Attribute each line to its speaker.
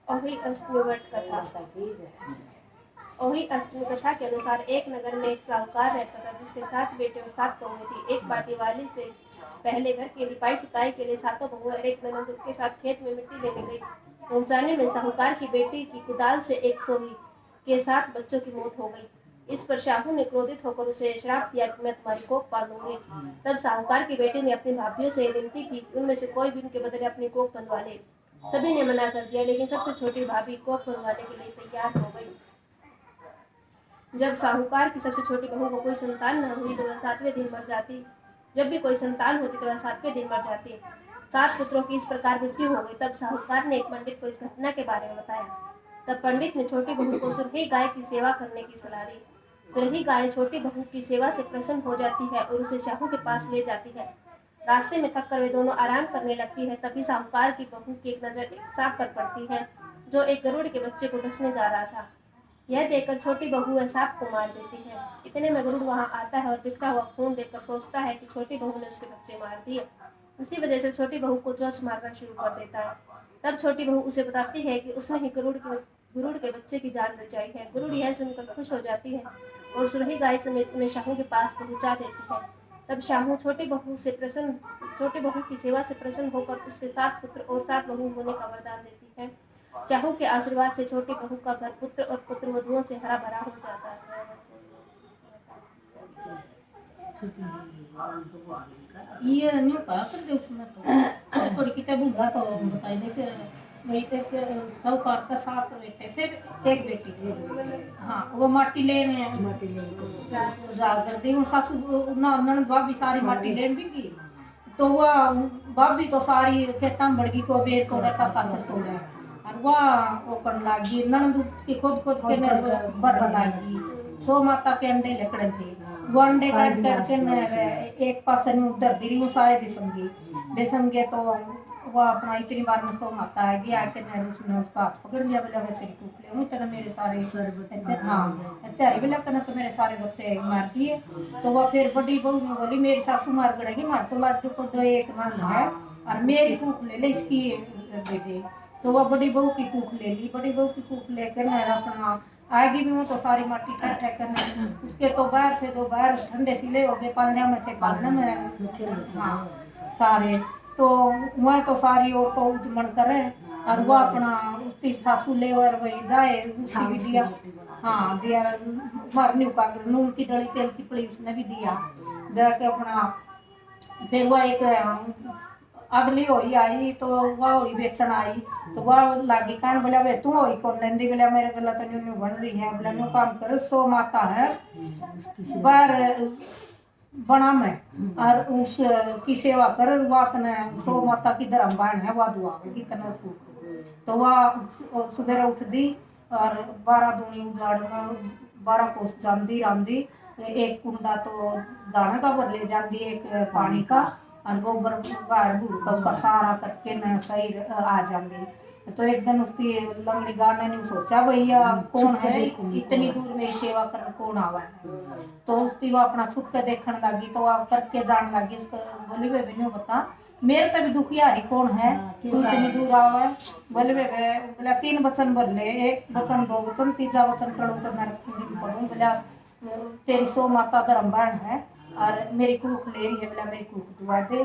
Speaker 1: ओही अष्टमी व्रत कथा। ओही अष्टमी कथा के अनुसार एक नगर में एक साहूकार रहता था जिसके 7 बेटे और 7 बहुएं थी। एक बार दिवाली से पहले घर की लिपाई पुताई के लिए 7 बहुएं और एक ननद के साथ खेत में मिट्टी लेने गई। पहुंचाने में साहूकार की बेटी की कुदाल से एक सोही के 7 बच्चों की मौत हो गई। इस पर शाहू ने क्रोधित होकर उसे श्राप दिया कि मैं तुम्हारी कोख पालूंगी। तब साहूकार की बेटी ने अपनी भाभियों से विनती की कि उनमें से कोई भी उनके बदले अपनी कोख बंधवा ले। सभी ने मना कर दिया, लेकिन सबसे छोटी भाभी कोख बंधवाने के लिए तैयार हो गई। जब साहूकार की सबसे छोटी बहू को कोई संतान न हुई तो वह 7वें दिन मर जाती। जब भी कोई संतान होती तो वह 7वें दिन मर जाती। 7 पुत्रों की इस प्रकार मृत्यु हो गई। तब साहूकार ने एक पंडित को इस घटना के बारे में बताया। तब पंडित ने छोटी बहू को सुरही गाय की सेवा करने की सलाह दी। सुरही गाय छोटी बहू की सेवा से प्रसन्न हो जाती है और उसे शाहू के पास ले जाती है। रास्ते में थक कर वे दोनों आराम करने लगती है। तभी साहूकार की बहू की एक नजर एक सांप पर पड़ती है जो एक गरुड़ के बच्चे को डसने जा रहा था। यह देखकर छोटी बहू वह सांप को मार देती है। इतने में गरुड़ वहां आता है और बिखरा हुआ खून देखकर सोचता है कि छोटी बहू ने उसके बच्चे मार दिए। इसी वजह से छोटी बहू को चोंच मारना शुरू कर देता है। तब छोटी बहू उसे बताती है कि उसने ही गरुड़ के बच्चे की जान बचाई है। गरुड़ यह सुनकर खुश हो जाती है और सुरही गाय समेत उन्हें शाहू के पास पहुंचा देती है। तब शाहू छोटी बहू की सेवा से प्रसन्न होकर उसके 7 पुत्र और 7 बहू होने का वरदान देती है। शाहू के आशीर्वाद से छोटी बहू का घर पुत्र और पुत्रवधुओं से हरा भरा हो जाता है।
Speaker 2: ये नहीं कहा कर दे उसमें तो थोड़ी किताब बुझा तो बताई दे कि वही तक साहूकार का 7 बेटे थे, एक बेटी थी। हाँ वो माटी लेने जा कर दी वो सासू ना ननद भाभी सारी माटी लेन भी की। तो वह भाभी तो सारी खेता में बड़गी को बेर को रहता पाथर तोड़ा और वह वो करने लगी ननद की खुद के भर लगी। 100 माता के अंडे लकड़े थे वो अंडे काट करके एक पास उधर दी वो सारे बेसम गए तो वो अपना इतनी बार में 100 माता है गया के उसने उसका हाथ पकड़ लिया बोला मैं तेरी कूट ले तरह मेरे सारे हाँ तेरे भी लगता तो मेरे सारे बच्चे मार दिए। तो वह फिर बड़ी बहू ने बोली मेरी सासू मार गड़ेगी मार तो लाडू को 2 एक नंद है और मेरी कूक ले इसकी दे दे। तो वह बड़ी बहू की कूक ले ली। बड़ी बहू की कूक लेकर अपना आएगी भी वो तो सारी माटी ठह ठह करने उसके तो बाहर थे तो बाहर ठंडे सिले हो गए पालने में थे पालने में हाँ सारे तो वह तो सारी और तो उजमण करे और वह अपना उसकी सासू ले और वही जाए उसकी भी दिया हाँ दिया मरनी का नून की डली तेल की पड़ी उसने भी दिया जाके अपना फिर वह एक अगली होई आई तो वह होई बेचन आई तो वह लागी कान बोला वे तू होई कौन लेंदी बोला मेरे गला तो न्यू बन रही है बोला न्यू काम कर 100 माता है बार बना में और उस की सेवा कर बात ने 100 माता की धर्म बाण है वह दुआ की तना तो वह सुबह उठ दी और 12 दूनी उजाड़ में 12 कोस जांदी रांदी एक कुंडा तो दाना का भर ले जाती एक पानी का और गोबर बाहर भूल का उसका सारा करके न सही आ जाती। तो एक दिन उसकी लंगड़ी गाने ने सोचा भैया कौन है इतनी दूर मेरी सेवा करने कौन आवा है। तो उसकी वो अपना छुप के देखने लगी तो वह करके जान लगी उसको बोली वे बिनु बता मेरे तक दुखियारी कौन है तू इतनी दूर आवा है बोले वे बोला 3 वचन भर ले 1 वचन 2 वचन 3 वचन करूँ तो मैं पढ़ूँ बोला तेरी 100 माता धर्मबाण है और मेरी कूख ले रही है बोला मेरी कूख दुआ दे